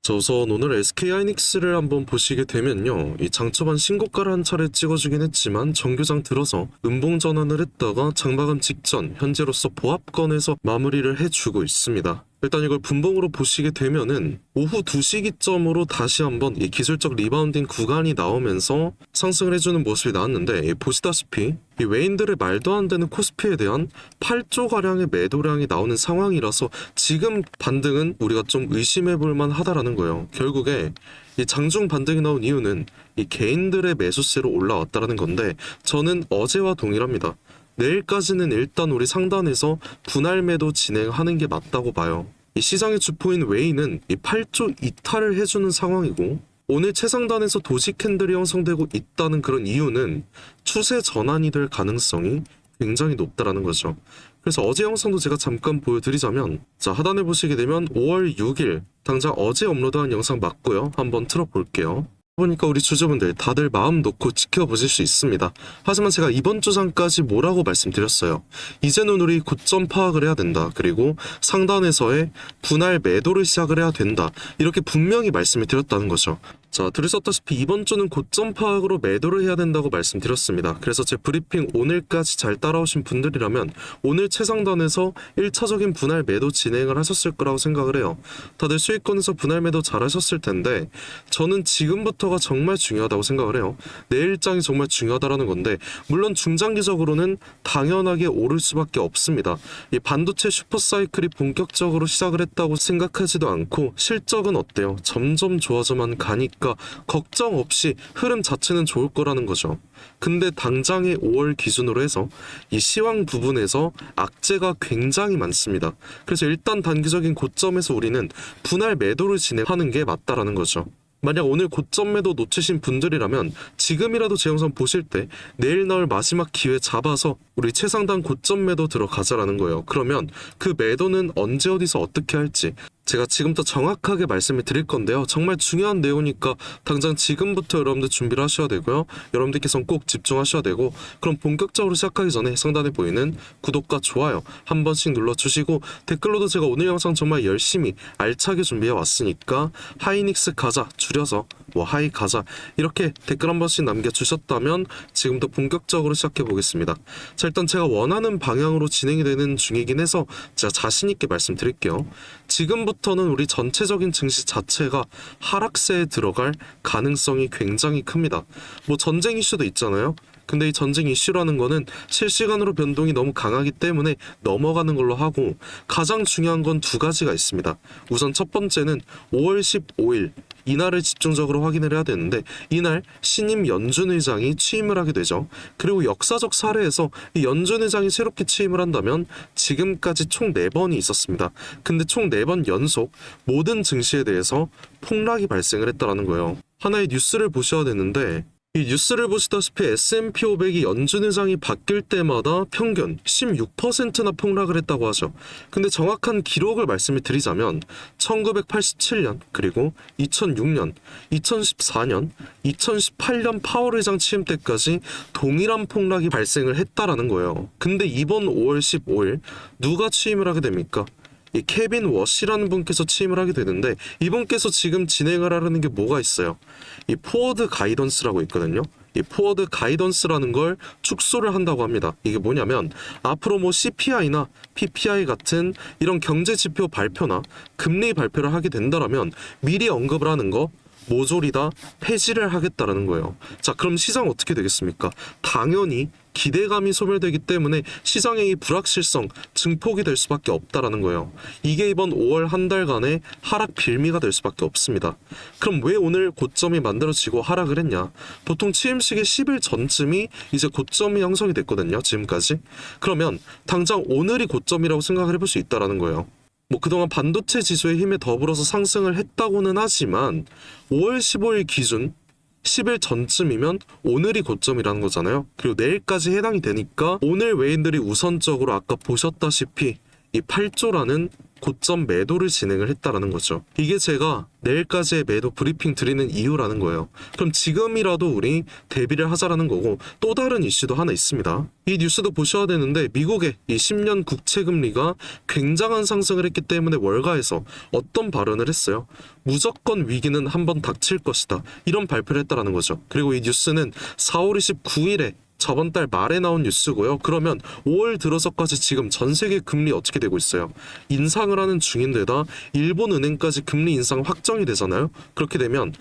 자, 우선 오늘 SK하이닉스를 한번 보시게 되면요, 이 장초반 신고가를 한 차례 찍어주긴 했지만 정규장 들어서 음봉 전환을 했다가 장마감 직전 현재로서 보합권에서 마무리를 해주고 있습니다. 일단 이걸 분봉으로 보시게 되면은 오후 2시 기점으로 다시 한번 이 기술적 리바운딩 구간이 나오면서 상승을 해주는 모습이 나왔는데, 보시다시피 이 외인들의 말도 안 되는 코스피에 대한 8조가량의 매도량이 나오는 상황이라서 지금 반등은 우리가 좀 의심해 볼 만하다라는 거예요. 결국에 이 장중 반등이 나온 이유는 이 개인들의 매수세로 올라왔다라는 건데, 저는 어제와 동일합니다. 내일까지는 일단 우리 상단에서 분할 매도 진행하는 게 맞다고 봐요. 이 시장의 주포인 웨이는 이 8조 이탈을 해주는 상황이고, 오늘 최상단에서 도지 캔들이 형성되고 있다는 그런 이유는 추세 전환이 될 가능성이 굉장히 높다라는 거죠. 그래서 어제 영상도 제가 잠깐 보여드리자면, 자, 하단에 보시게 되면 5월 6일 당장 어제 업로드한 영상 맞고요. 한번 틀어볼게요. 보니까 우리 주주분들 다들 마음 놓고 지켜보실 수 있습니다. 하지만 제가 이번 주장까지 뭐라고 말씀드렸어요. 이제는 우리 고점 파악을 해야 된다. 그리고 상단에서의 분할 매도를 시작을 해야 된다. 이렇게 분명히 말씀을 드렸다는 거죠. 자, 들으셨다시피 이번 주는 고점 파악으로 매도를 해야 된다고 말씀드렸습니다. 그래서 제 브리핑 오늘까지 잘 따라오신 분들이라면 오늘 최상단에서 1차적인 분할 매도 진행을 하셨을 거라고 생각을 해요. 다들 수익권에서 분할 매도 잘 하셨을 텐데, 저는 지금부터가 정말 중요하다고 생각을 해요. 내일장이 정말 중요하다라는 건데, 물론 중장기적으로는 당연하게 오를 수밖에 없습니다. 이 반도체 슈퍼사이클이 본격적으로 시작을 했다고 생각하지도 않고, 실적은 어때요? 점점 좋아져만 가니까 걱정 없이 흐름 자체는 좋을 거라는 거죠. 근데 당장의 5월 기준으로 해서 이 시황 부분에서 악재가 굉장히 많습니다. 그래서 일단 단기적인 고점에서 우리는 분할 매도를 진행하는 게 맞다라는 거죠. 만약 오늘 고점 매도 놓치신 분들이라면 지금이라도 제 영상 보실 때 내일 나올 마지막 기회 잡아서 우리 최상단 고점 매도 들어가자라는 거예요. 그러면 그 매도는 언제 어디서 어떻게 할지 제가 지금부터 정확하게 말씀을 드릴 건데요. 정말 중요한 내용이니까 당장 지금부터 여러분들 준비를 하셔야 되고요. 여러분들께서는 꼭 집중하셔야 되고, 그럼 본격적으로 시작하기 전에 상단에 보이는 구독과 좋아요 한 번씩 눌러주시고, 댓글로도 제가 오늘 영상 정말 열심히 알차게 준비해 왔으니까 하이닉스 가자, 줄여서 뭐 하이 가자, 이렇게 댓글 한 번씩 남겨주셨다면 지금부터 본격적으로 시작해 보겠습니다. 자, 일단 제가 원하는 방향으로 진행이 되는 중이긴 해서 제가 자신있게 말씀드릴게요. 지금부터는 우리 전체적인 증시 자체가 하락세에 들어갈 가능성이 굉장히 큽니다. 뭐 전쟁 이슈도 있잖아요. 근데 이 전쟁 이슈라는 거는 실시간으로 변동이 너무 강하기 때문에 넘어가는 걸로 하고, 가장 중요한 건 두 가지가 있습니다. 우선 첫 번째는 5월 15일 이날을 집중적으로 확인을 해야 되는데, 이날 신임 연준 의장이 취임을 하게 되죠. 그리고 역사적 사례에서 이 연준 의장이 새롭게 취임을 한다면 지금까지 총 4번이 있었습니다. 근데 총 4번 연속 모든 증시에 대해서 폭락이 발생을 했다는 거예요. 하나의 뉴스를 보셔야 되는데, 이 뉴스를 보시다시피 S&P 500이 연준 의장이 바뀔 때마다 평균 16%나 폭락을 했다고 하죠. 근데 정확한 기록을 말씀을 드리자면 1987년, 그리고 2006년, 2014년, 2018년 파월 의장 취임 때까지 동일한 폭락이 발생을 했다라는 거예요. 근데 이번 5월 15일 누가 취임을 하게 됩니까? 이 케빈 워시라는 분께서 취임을 하게 되는데, 이분께서 지금 진행을 하려는 게 뭐가 있어요? 이 포워드 가이던스라고 있거든요. 이 포워드 가이던스라는 걸 축소를 한다고 합니다. 이게 뭐냐면 앞으로 뭐 CPI나 PPI 같은 이런 경제 지표 발표나 금리 발표를 하게 된다라면 미리 언급을 하는 거 모조리 다 폐지를 하겠다라는 거예요. 자, 그럼 시장 어떻게 되겠습니까? 당연히 기대감이 소멸되기 때문에 시장의 이 불확실성 증폭이 될 수밖에 없다라는 거예요. 이게 이번 5월 한 달간의 하락 빌미가 될 수밖에 없습니다. 그럼 왜 오늘 고점이 만들어지고 하락을 했냐? 보통 취임식의 10일 전쯤이 이제 고점이 형성이 됐거든요. 지금까지. 그러면 당장 오늘이 고점이라고 생각을 해볼 수 있다라는 거예요. 뭐 그동안 반도체 지수의 힘에 더불어서 상승을 했다고는 하지만 5월 15일 기준 10일 전쯤이면 오늘이 고점이라는 거잖아요. 그리고 내일까지 해당이 되니까 오늘 외인들이 우선적으로 아까 보셨다시피 이 8조라는 고점 매도를 진행을 했다라는 거죠. 이게 제가 내일까지의 매도 브리핑 드리는 이유라는 거예요. 그럼 지금이라도 우리 대비를 하자라는 거고, 또 다른 이슈도 하나 있습니다. 이 뉴스도 보셔야 되는데, 미국의 이 10년 국채 금리가 굉장한 상승을 했기 때문에 월가에서 어떤 발언을 했어요. 무조건 위기는 한번 닥칠 것이다, 이런 발표를 했다라는 거죠. 그리고 이 뉴스는 4월 29일에 저번 달 말에 나온 뉴스고요. 그러면 5월 들어서까지 지금 전 세계 금리 어떻게 되고 있어요? 인상을 하는 중인데다 일본 은행까지 금리 인상 확정이 되잖아요. 그렇게 되면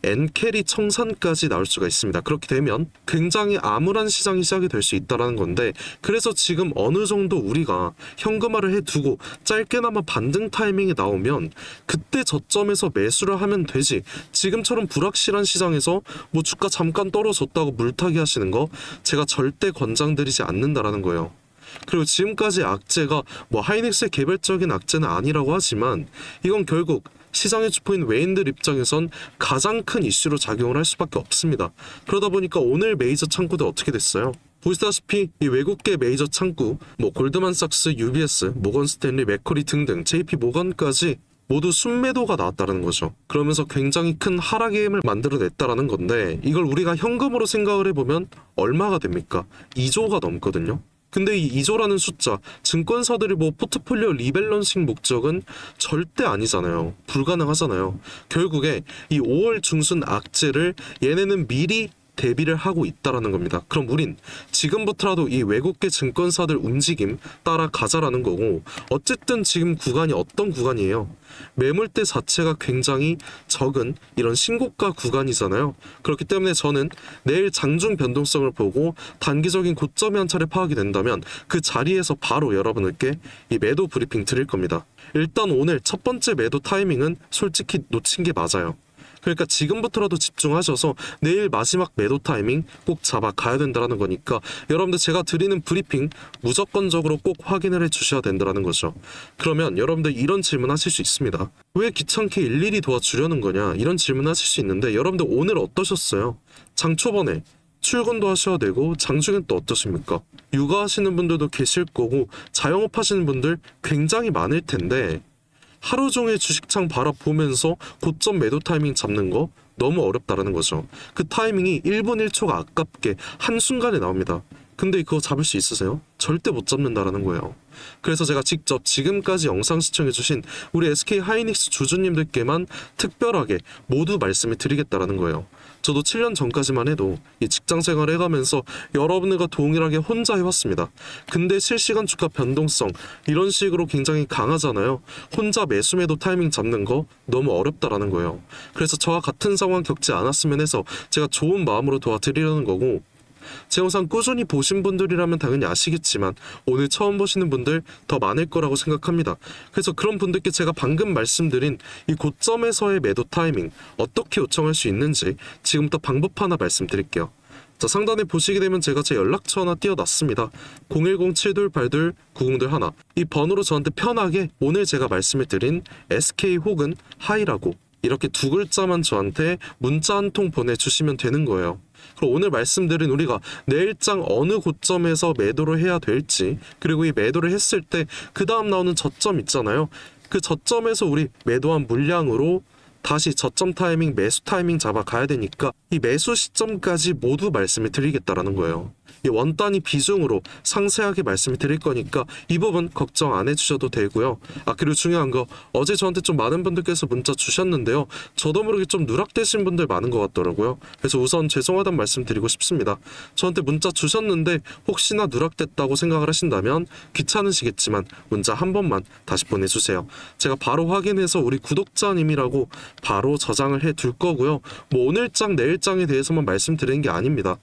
엔캐리 청산까지 나올 수가 있습니다. 그렇게 되면 굉장히 암울한 시장이 시작이 될 수 있다는 건데, 그래서 지금 어느 정도 우리가 현금화를 해두고 짧게나마 반등 타이밍이 나오면 그때 저점에서 매수를 하면 되지, 지금처럼 불확실한 시장에서 뭐 주가 잠깐 떨어졌다고 물타기 하시는 거 제가 절대 권장드리지 않는다라는 거예요. 그리고 지금까지 악재가 뭐 하이닉스의 개별적인 악재는 아니라고 하지만, 이건 결국 시장의 주포인 외인들 입장에선 가장 큰 이슈로 작용을 할 수밖에 없습니다. 그러다 보니까 오늘 메이저 창구도 어떻게 됐어요? 보시다시피 이 외국계 메이저 창구, 뭐 골드만삭스, UBS, 모건 스탠리, 맥쿼리 등등 JP 모건까지 모두 순매도가 나왔다는 거죠. 그러면서 굉장히 큰 하락의 힘을 만들어냈다라는 건데, 이걸 우리가 현금으로 생각을 해보면 얼마가 됩니까? 2조가 넘거든요. 근데 이 2조라는 숫자, 증권사들이 뭐 포트폴리오 리밸런싱 목적은 절대 아니잖아요. 불가능하잖아요. 결국에 이 5월 중순 악재를 얘네는 미리 대비를 하고 있다라는 겁니다. 그럼 우린 지금부터라도 이 외국계 증권사들 움직임 따라가자라는 거고, 어쨌든 지금 구간이 어떤 구간이에요? 매물대 자체가 굉장히 적은 이런 신고가 구간이잖아요. 그렇기 때문에 저는 내일 장중 변동성을 보고 단기적인 고점이 한 차례 파악이 된다면 그 자리에서 바로 여러분들께 이 매도 브리핑 드릴 겁니다. 일단 오늘 첫 번째 매도 타이밍은 솔직히 놓친 게 맞아요. 그러니까 지금부터라도 집중하셔서 내일 마지막 매도 타이밍 꼭 잡아 가야 된다는 거니까, 여러분들 제가 드리는 브리핑 무조건적으로 꼭 확인을 해 주셔야 된다는 거죠. 그러면 여러분들 이런 질문 하실 수 있습니다. 왜 귀찮게 일일이 도와주려는 거냐, 이런 질문 하실 수 있는데, 여러분들 오늘 어떠셨어요? 장 초반에 출근도 하셔야 되고 장중엔 또 어떠십니까? 육아하시는 분들도 계실 거고 자영업 하시는 분들 굉장히 많을 텐데, 하루 종일 주식창 바라보면서 고점 매도 타이밍 잡는 거 너무 어렵다라는 거죠. 그 타이밍이 1분 1초가 아깝게 한순간에 나옵니다. 근데 그거 잡을 수 있으세요? 절대 못 잡는다라는 거예요. 그래서 제가 직접 지금까지 영상 시청해주신 우리 SK 하이닉스 주주님들께만 특별하게 모두 말씀을 드리겠다라는 거예요. 저도 7년 전까지만 해도 이 직장 생활을 해가면서 여러분들과 동일하게 혼자 해왔습니다. 근데 실시간 주가 변동성 이런 식으로 굉장히 강하잖아요. 혼자 매수 매도 타이밍 잡는 거 너무 어렵다라는 거예요. 그래서 저와 같은 상황 겪지 않았으면 해서 제가 좋은 마음으로 도와드리려는 거고, 제 영상 꾸준히 보신 분들이라면 당연히 아시겠지만 오늘 처음 보시는 분들 더 많을 거라고 생각합니다. 그래서 그런 분들께 제가 방금 말씀드린 이 고점에서의 매도 타이밍 어떻게 요청할 수 있는지 지금부터 방법 하나 말씀드릴게요. 자, 상단에 보시게 되면 제가 제 연락처 하나 띄워놨습니다. 010-728-9021. 이 번호로 저한테 편하게 오늘 제가 말씀을 드린 SK 혹은 하이라고 이렇게 두 글자만 저한테 문자 한 통 보내주시면 되는 거예요. 그럼 오늘 말씀드린 우리가 내일장 어느 고점에서 매도를 해야 될지, 그리고 이 매도를 했을 때 그 다음 나오는 저점 있잖아요. 그 저점에서 우리 매도한 물량으로 다시 저점 타이밍, 매수 타이밍 잡아 가야 되니까 이 매수 시점까지 모두 말씀을 드리겠다라는 거예요. 이 원 단위 비중으로 상세하게 말씀을 드릴 거니까 이 부분 걱정 안 해주셔도 되고요. 그리고 중요한 거, 어제 저한테 좀 많은 분들께서 문자 주셨는데요. 저도 모르게 좀 누락되신 분들 많은 것 같더라고요. 그래서 우선 죄송하다는 말씀 드리고 싶습니다. 저한테 문자 주셨는데 혹시나 누락됐다고 생각을 하신다면 귀찮으시겠지만 문자 한 번만 다시 보내주세요. 제가 바로 확인해서 우리 구독자님이라고 바로 저장을 해 둘 거고요. 뭐 오늘장 내일장에 대해서만 말씀드리는 게 아닙니다.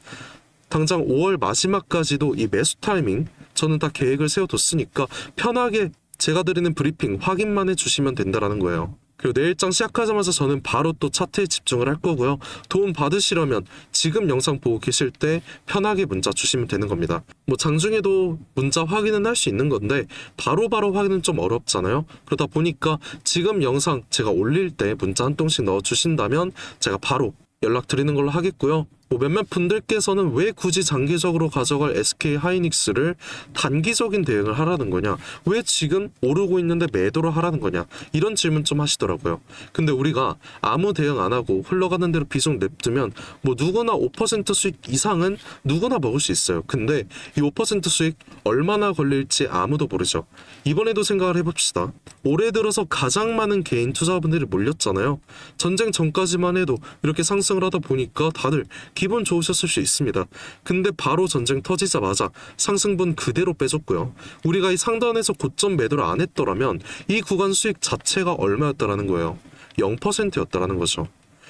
당장 5월 마지막까지도 이 매수 타이밍 저는 다 계획을 세워뒀으니까 편하게 제가 드리는 브리핑 확인만 해주시면 된다라는 거예요. 그리고 내일장 시작하자마자 저는 바로 또 차트에 집중을 할 거고요. 도움 받으시려면 지금 영상 보고 계실 때 편하게 문자 주시면 되는 겁니다. 뭐 장중에도 문자 확인은 할 수 있는 건데 바로바로 확인은 좀 어렵잖아요. 그러다 보니까 지금 영상 제가 올릴 때 문자 한 통씩 넣어주신다면 제가 바로 연락드리는 걸로 하겠고요. 몇몇 분들께서는 왜 굳이 장기적으로 가져갈 SK 하이닉스를 단기적인 대응을 하라는 거냐, 왜 지금 오르고 있는데 매도를 하라는 거냐, 이런 질문 좀 하시더라고요. 근데 우리가 아무 대응 안 하고 흘러가는 대로 비중 냅두면 뭐 누구나 5% 수익 이상은 누구나 먹을 수 있어요. 근데 이 5% 수익 얼마나 걸릴지 아무도 모르죠. 이번에도 생각을 해봅시다. 올해 들어서 가장 많은 개인 투자분들이 몰렸잖아요. 전쟁 전까지만 해도 이렇게 상승을 하다 보니까 다들 기분 좋으셨을 수 있습니다. 근데 바로 전쟁 터지자마자 상승분 그대로 빼줬고요. 우리가 이 상단에서 고점 매도를 안 했더라면 이 구간 수익 자체가 얼마였다라는 거예요. 0%였다라는 거죠.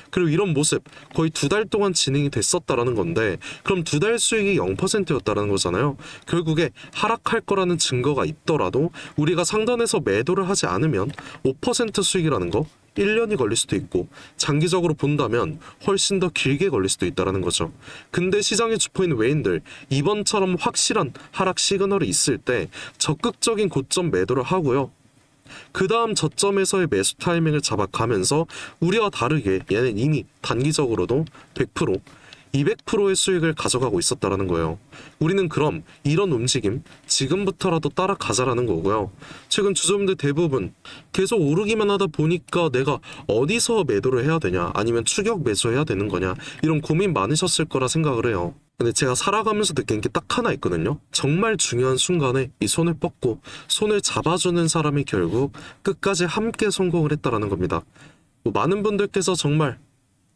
그리고 이런 모습 거의 2달 동안 진행이 됐었다라는 건데, 그럼 2달 수익이 0%였다라는 거잖아요. 결국에 하락할 거라는 증거가 있더라도 우리가 상단에서 매도를 하지 않으면 5% 수익이라는 거 1년이 걸릴 수도 있고, 장기적으로 본다면 훨씬 더 길게 걸릴 수도 있다는 거죠. 근데 시장의 주포인 외인들, 이번처럼 확실한 하락 시그널이 있을 때 적극적인 고점 매도를 하고요. 그 다음 저점에서의 매수 타이밍을 잡아가면서 우리와 다르게 얘는 이미 단기적으로도 100%, 200%의 수익을 가져가고 있었다라는 거예요. 우리는 그럼 이런 움직임 지금부터라도 따라가자라는 거고요. 최근 주주분들 대부분 계속 오르기만 하다 보니까 내가 어디서 매도를 해야 되냐, 아니면 추격 매수해야 되는 거냐, 이런 고민 많으셨을 거라 생각을 해요. 근데 제가 살아가면서 느낀 게 딱 하나 있거든요. 정말 중요한 순간에 이 손을 뻗고 손을 잡아주는 사람이 결국 끝까지 함께 성공을 했다라는 겁니다. 많은 분들께서 정말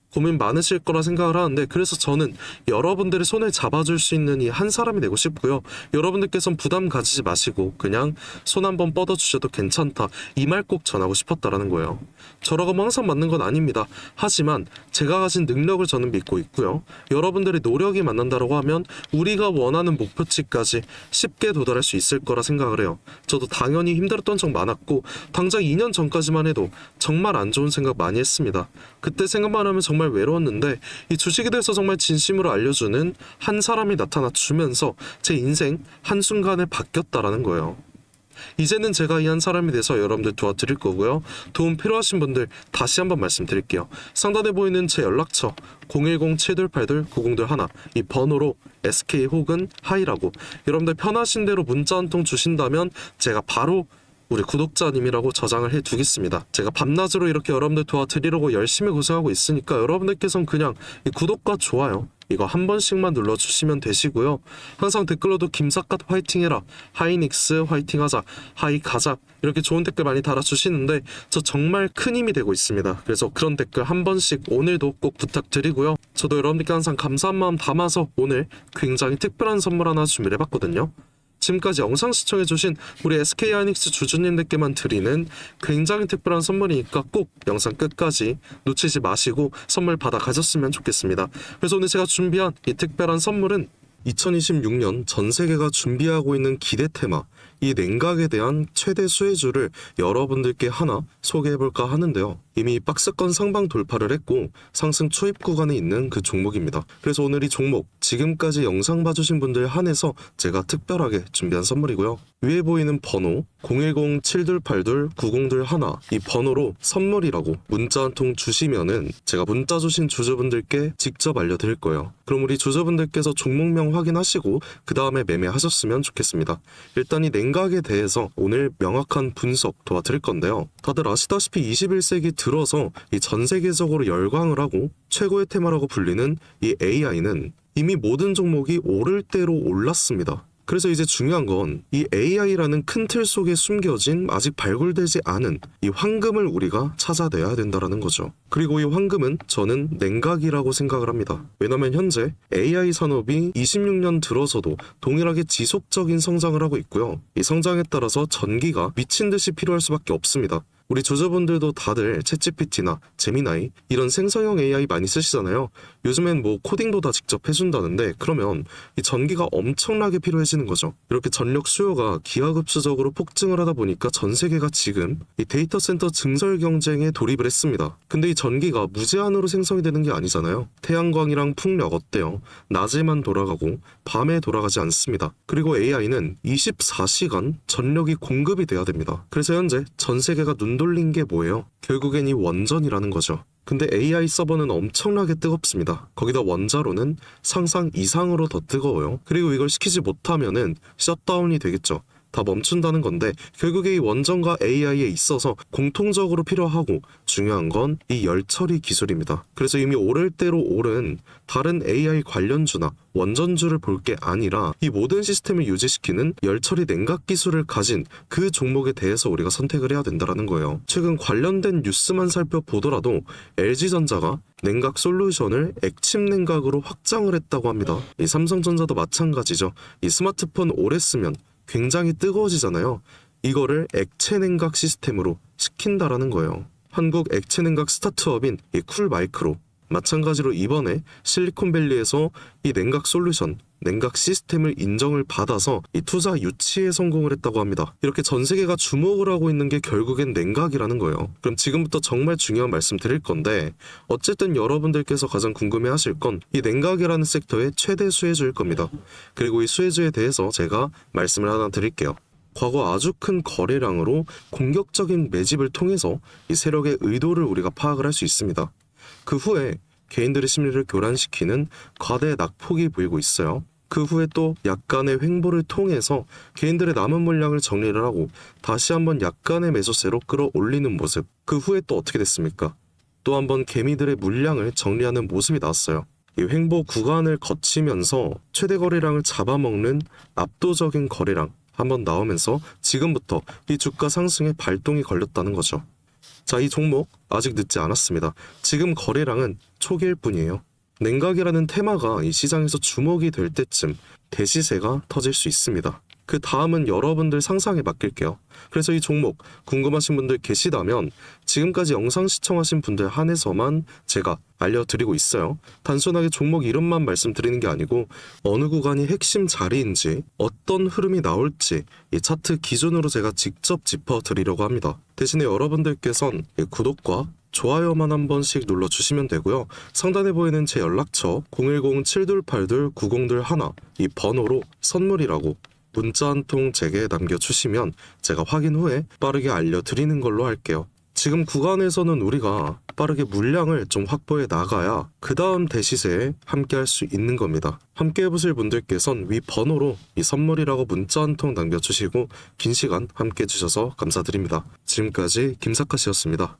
고민 많으실 거라 생각을 하는데, 그래서 저는 여러분들의 손을 잡아줄 수 있는 이 한 사람이 되고 싶고요. 여러분들께서는 부담 가지지 마시고 그냥 손 한번 뻗어주셔도 괜찮다, 이 말 꼭 전하고 싶었다라는 거예요. 저라고 뭐 항상 맞는 건 아닙니다. 하지만 제가 가진 능력을 저는 믿고 있고요. 여러분들의 노력이 만난다라고 하면 우리가 원하는 목표치까지 쉽게 도달할 수 있을 거라 생각을 해요. 저도 당연히 힘들었던 적 많았고, 당장 2년 전까지만 해도 정말 안 좋은 생각 많이 했습니다. 그때 생각만 하면 정말 외로웠는데, 이 주식에 대해서 정말 진심으로 알려주는 한 사람이 나타나 주면서 제 인생 한순간에 바뀌었다라는 거예요. 이제는 제가 이 한 사람이 돼서 여러분들 도와드릴 거고요. 도움 필요하신 분들 다시 한번 말씀드릴게요. 상단에 보이는 제 연락처 010-728-9021, 이 번호로 SK 혹은 하이라고 여러분들 편하신 대로 문자 한 통 주신다면 제가 바로 우리 구독자님이라고 저장을 해두겠습니다. 제가 밤낮으로 이렇게 여러분들 도와드리려고 열심히 고생하고 있으니까 여러분들께서는 그냥 이 구독과 좋아요 이거 한 번씩만 눌러주시면 되시고요. 항상 댓글로도 김삿갓 화이팅해라, 하이닉스 화이팅하자, 하이 가자, 이렇게 좋은 댓글 많이 달아주시는데 저 정말 큰 힘이 되고 있습니다. 그래서 그런 댓글 한 번씩 오늘도 꼭 부탁드리고요. 저도 여러분들께 항상 감사한 마음 담아서 오늘 굉장히 특별한 선물 하나 준비를 해봤거든요. 지금까지 영상 시청해주신 우리 SK 하이닉스 주주님들께만 드리는 굉장히 특별한 선물이니까 꼭 영상 끝까지 놓치지 마시고 선물 받아 가셨으면 좋겠습니다. 그래서 오늘 제가 준비한 이 특별한 선물은 2026년 전 세계가 준비하고 있는 기대 테마, 이 냉각에 대한 최대 수혜주를 여러분들께 하나 소개해볼까 하는데요. 이미 박스권 상방 돌파를 했고 상승 초입 구간에 있는 그 종목입니다. 그래서 오늘 이 종목 지금까지 영상 봐주신 분들 한해서 제가 특별하게 준비한 선물이고요. 위에 보이는 번호 010-7282-9021, 이 번호로 선물이라고 문자 한 통 주시면은 제가 문자 주신 주주분들께 직접 알려드릴 거예요. 그럼 우리 주주분들께서 종목명 확인하시고 그 다음에 매매하셨으면 좋겠습니다. 일단 이 냉각에 대해서 오늘 명확한 분석 도와드릴 건데요. 다들 아시다시피 21세기 들어서 이 전 세계적으로 열광을 하고 최고의 테마라고 불리는 이 AI는 이미 모든 종목이 오를 대로 올랐습니다. 그래서 이제 중요한 건 이 AI라는 큰 틀 속에 숨겨진 아직 발굴되지 않은 이 황금을 우리가 찾아내야 된다는 거죠. 그리고 이 황금은 저는 냉각이라고 생각을 합니다. 왜냐면 현재 AI 산업이 26년 들어서도 동일하게 지속적인 성장을 하고 있고요. 이 성장에 따라서 전기가 미친 듯이 필요할 수밖에 없습니다. 우리 주주분들도 다들 챗GPT나 제미나이 이런 생성형 AI 많이 쓰시잖아요. 요즘엔 뭐 코딩도 다 직접 해준다는데, 그러면 이 전기가 엄청나게 필요해지는 거죠. 이렇게 전력 수요가 기하급수적으로 폭증을 하다 보니까 전 세계가 지금 이 데이터 센터 증설 경쟁에 돌입을 했습니다. 근데 이 전기가 무제한으로 생성이 되는 게 아니잖아요. 태양광이랑 풍력 어때요? 낮에만 돌아가고 밤에 돌아가지 않습니다. 그리고 AI는 24시간 전력이 공급이 돼야 됩니다. 그래서 현재 전 세계가 눈 돌린 게 뭐예요? 결국엔 이 원전이라는 거죠. 근데 AI 서버는 엄청나게 뜨겁습니다. 거기다 원자로는 상상 이상으로 더 뜨거워요. 그리고 이걸 시키지 못하면은 셧다운이 되겠죠. 다 멈춘다는 건데 결국에 이 원전과 AI에 있어서 공통적으로 필요하고 중요한 건 이 열처리 기술입니다. 그래서 이미 오를 대로 오른 다른 AI 관련주나 원전주를 볼 게 아니라 이 모든 시스템을 유지시키는 열처리 냉각 기술을 가진 그 종목에 대해서 우리가 선택을 해야 된다는 거예요. 최근 관련된 뉴스만 살펴보더라도 LG전자가 냉각 솔루션을 액침 냉각으로 확장을 했다고 합니다. 이 삼성전자도 마찬가지죠. 이 스마트폰 오래 쓰면 굉장히 뜨거워지잖아요. 이거를 액체 냉각 시스템으로 시킨다라는 거예요. 한국 액체 냉각 스타트업인 이 쿨마이크로 마찬가지로 이번에 실리콘밸리에서 이 냉각 솔루션, 냉각 시스템을 인정을 받아서 이 투자 유치에 성공을 했다고 합니다. 이렇게 전 세계가 주목을 하고 있는 게 결국엔 냉각이라는 거예요. 그럼 지금부터 정말 중요한 말씀 드릴 건데 어쨌든 여러분들께서 가장 궁금해하실 건 이 냉각이라는 섹터의 최대 수혜주일 겁니다. 그리고 이 수혜주에 대해서 제가 말씀을 하나 드릴게요. 과거 아주 큰 거래량으로 공격적인 매집을 통해서 이 세력의 의도를 우리가 파악을 할 수 있습니다. 그 후에 개인들의 심리를 교란시키는 과대 낙폭이 보이고 있어요. 그 후에 또 약간의 횡보를 통해서 개인들의 남은 물량을 정리를 하고 다시 한번 약간의 매수세로 끌어올리는 모습. 그 후에 또 어떻게 됐습니까? 또 한번 개미들의 물량을 정리하는 모습이 나왔어요. 이 횡보 구간을 거치면서 최대 거래량을 잡아먹는 압도적인 거래량 한번 나오면서 지금부터 이 주가 상승에 발동이 걸렸다는 거죠. 자, 이 종목 아직 늦지 않았습니다. 지금 거래량은 초기일 뿐이에요. 냉각이라는 테마가 이 시장에서 주목이 될 때쯤 대시세가 터질 수 있습니다. 그 다음은 여러분들 상상에 맡길게요. 그래서 이 종목 궁금하신 분들 계시다면 지금까지 영상 시청하신 분들 한해서만 제가 알려드리고 있어요. 단순하게 종목 이름만 말씀드리는 게 아니고 어느 구간이 핵심 자리인지 어떤 흐름이 나올지 이 차트 기준으로 제가 직접 짚어드리려고 합니다. 대신에 여러분들께선 구독과 좋아요만 한 번씩 눌러주시면 되고요. 상단에 보이는 제 연락처 010-7282-9021 이 번호로 선물이라고 문자 한 통 제게 남겨주시면 제가 확인 후에 빠르게 알려드리는 걸로 할게요. 지금 구간에서는 우리가 빠르게 물량을 좀 확보해 나가야 그 다음 대시세에 함께 할 수 있는 겁니다. 함께 해보실 분들께선 위 번호로 이 선물이라고 문자 한 통 남겨주시고 긴 시간 함께 해주셔서 감사드립니다. 지금까지 김사카씨였습니다.